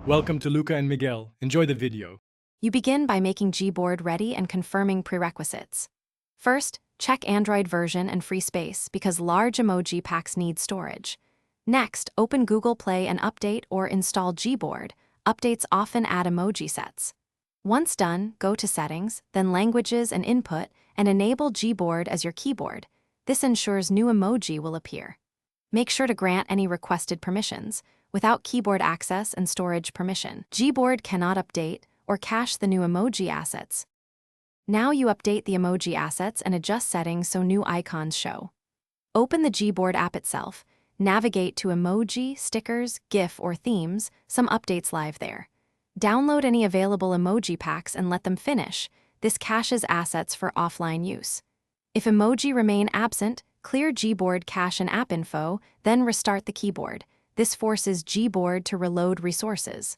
Welcome to Luca and Miguel. Enjoy the video. You begin by making Gboard ready and confirming prerequisites. First, check Android version and free space because large emoji packs need storage. Next, open Google Play and update or install Gboard. Updates often add emoji sets. Once done, go to Settings, then Languages and Input, and enable Gboard as your keyboard. This ensures new emoji will appear. Make sure to grant any requested permissions. Without keyboard access and storage permission, Gboard cannot update or cache the new emoji assets. Now you update the emoji assets and adjust settings so new icons show. Open the Gboard app itself, navigate to Emoji, Stickers, GIF, or Themes, some updates live there. Download any available emoji packs and let them finish. This caches assets for offline use. If emoji remain absent, clear Gboard cache and app info, then restart the keyboard. This forces Gboard to reload resources.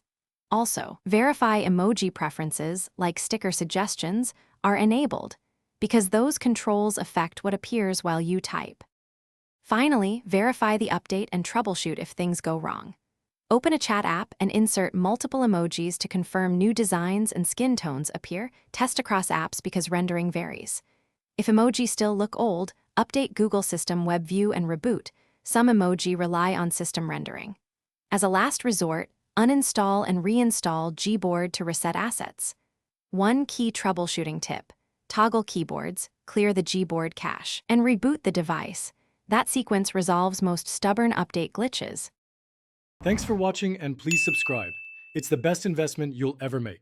Also, verify emoji preferences, like sticker suggestions, are enabled, because those controls affect what appears while you type. Finally, verify the update and troubleshoot if things go wrong. Open a chat app and insert multiple emojis to confirm new designs and skin tones appear. Test across apps because rendering varies. If emojis still look old, update Google System Web View and reboot. Some emoji rely on system rendering. As a last resort, uninstall and reinstall Gboard to reset assets. One key troubleshooting tip: toggle keyboards, clear the Gboard cache, and reboot the device. That sequence resolves most stubborn update glitches. Thanks for watching and please subscribe. It's the best investment you'll ever make.